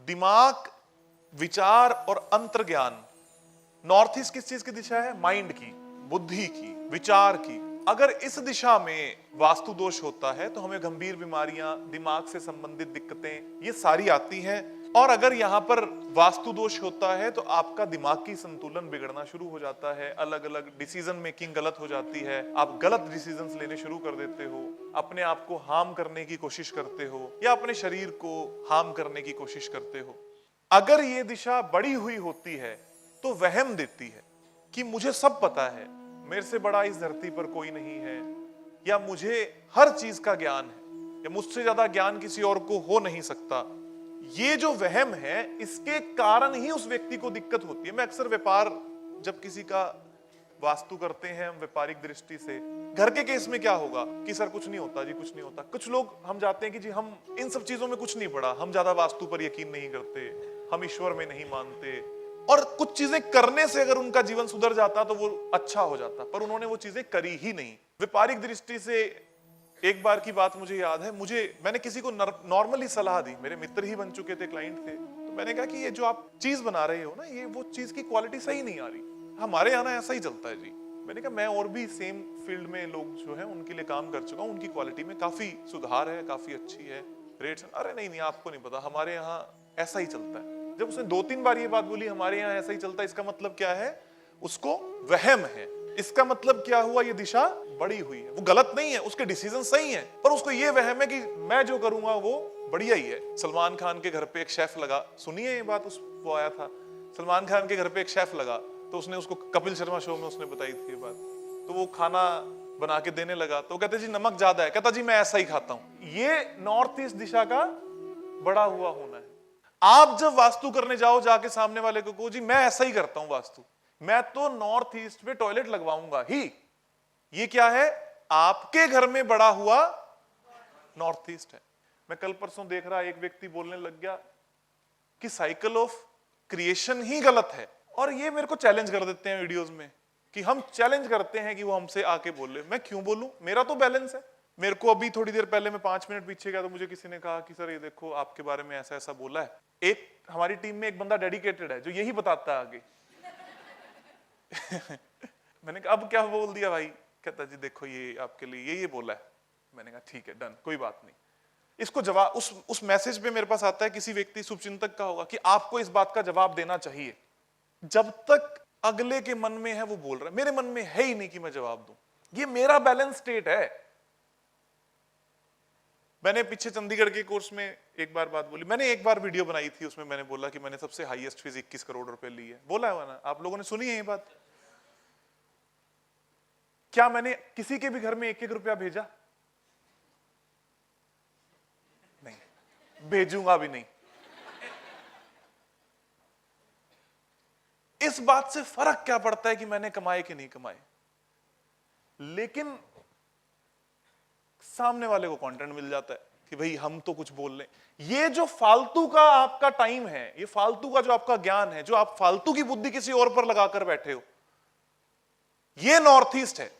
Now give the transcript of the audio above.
दिमाग, विचार और अंतर्ज्ञान। नॉर्थ ईस्ट किस चीज की दिशा है? माइंड की, बुद्धि की, विचार की। अगर इस दिशा में वास्तु दोष होता है तो हमें गंभीर बीमारियां, दिमाग से संबंधित दिक्कतें, ये सारी आती हैं। और अगर यहाँ पर वास्तु दोष होता है तो आपका दिमाग की संतुलन बिगड़ना शुरू हो जाता है, अलग अलग डिसीजन मेकिंग गलत हो जाती है, आप गलत डिसीजंस लेने शुरू कर देते हो, अपने आप को हार्म करने की कोशिश करते हो या अपने शरीर को हार्म करने की कोशिश करते हो। अगर ये दिशा बड़ी हुई होती है तो वहम देती है कि मुझे सब पता है, मेरे से बड़ा इस धरती पर कोई नहीं है, या मुझे हर चीज का ज्ञान है, या मुझसे ज्यादा ज्ञान किसी और को हो नहीं सकता। ये जो वहम है, इसके कारण ही उस व्यक्ति को दिक्कत होती है। मैं अक्सर व्यापार जब किसी का वास्तु करते हैं हम व्यापारिक दृष्टि से, घर के केस में क्या होगा कि सर कुछ नहीं होता जी, कुछ नहीं होता। कुछ लोग हम जाते हैं कि जी हम इन सब चीजों में कुछ नहीं पड़ा, हम ज्यादा वास्तु पर यकीन नहीं करते, हम ईश्वर में नहीं मानते, और कुछ चीजें करने से अगर उनका जीवन सुधर जाता तो वो अच्छा हो जाता, पर उन्होंने वो चीजें करी ही नहीं। व्यापारिक दृष्टि से एक बार की बात मुझे याद है, मैंने किसी को नॉर्मली सलाह दी, मेरे मित्र ही बन चुके थे, क्लाइंट थे, तो मैंने कहा कि ये जो आप चीज बना रहे हो ना, ये वो चीज की क्वालिटी सही नहीं आ रही, हमारे यहाँ ऐसा ही चलता है जी। मैंने कहा मैं और भी सेम फील्ड में लोग जो है उनके लिए काम कर चुका हूँ, उनकी क्वालिटी में काफी सुधार है, काफी अच्छी है, रेट्स। अरे नहीं, आपको नहीं पता, हमारे यहाँ ऐसा ही चलता है। जब उसने 2-3 बार ये बात बोली, हमारे यहाँ ऐसा ही चलता है, इसका मतलब क्या है? उसको वहम है। इसका मतलब क्या हुआ? ये दिशा बड़ी हुई है। वो गलत नहीं है, उसके डिसीजन सही हैं, पर उसको ये वहम है कि मैं जो करूंगा वो बढ़िया ही है। सलमान खान के घर पे एक शेफ लगा, सुनिए ये बात, वो आया था सलमान खान के घर पे एक शेफ लगा, तो उसने उसको कपिल शर्मा शो में उसने बताई थी ये बात। तो वो खाना बना के देने लगा, तो कहते जी नमक ज्यादा है, कहता जी मैं ऐसा ही खाता हूं। ये नॉर्थ ईस्ट दिशा का बड़ा हुआ होना है। आप जब वास्तु करने जाओ, जाके सामने वाले को कहो जी मैं ऐसा ही करता हूं वास्तु, मैं तो नॉर्थ ईस्ट में टॉयलेट लगवाऊंगा ही। ये क्या है? आपके घर में बड़ा हुआ नॉर्थ ईस्ट है। मैं कल परसों देख रहा, एक व्यक्ति बोलने लग गया कि साइकिल ऑफ क्रिएशन ही गलत है, और ये मेरे को चैलेंज कर देते हैं वीडियोस में कि हम चैलेंज करते हैं कि वो हमसे आके बोले। मैं क्यों बोलूं? मेरा तो बैलेंस है। मेरे को अभी थोड़ी देर पहले, मैं 5 मिनट पीछे गया तो मुझे किसी ने कहा कि सर ये देखो आपके बारे में ऐसा ऐसा बोला है। एक हमारी टीम में एक बंदा डेडिकेटेड है जो यही बताता है आगे। मैंने कहा अब क्या बोल दिया भाई? कहता जी देखो ये आपके लिए ये बोला है। मैंने कहा ठीक है, डन, कोई बात नहीं। इसको जवाब उस मैसेज पे मेरे पास आता है, किसी व्यक्ति शुभचिंतक का होगा कि आपको इस बात का जवाब देना चाहिए। जब तक अगले के मन में है वो बोल रहा है, मेरे मन में है ही नहीं कि मैं जवाब दूं। ये मेरा बैलेंस स्टेट है। मैंने पीछे चंडीगढ़ के कोर्स में एक बार बात बोली, मैंने एक बार वीडियो बनाई थी, उसमें मैंने बोला कि मैंने सबसे हाईएस्ट फीस 21 करोड़ रुपए ली है। बोला है ना, आप लोगों ने सुनी है ये बात? क्या मैंने किसी के भी घर में 1-1 रुपया भेजा? नहीं, भेजूंगा भी नहीं। इस बात से फर्क क्या पड़ता है कि मैंने कमाए कि नहीं कमाए, लेकिन सामने वाले को कंटेंट मिल जाता है कि भाई हम तो कुछ बोल लें। ये जो फालतू का आपका टाइम है, ये फालतू का जो आपका ज्ञान है, जो आप फालतू की बुद्धि किसी और पर लगाकर बैठे हो, ये नॉर्थ ईस्ट है।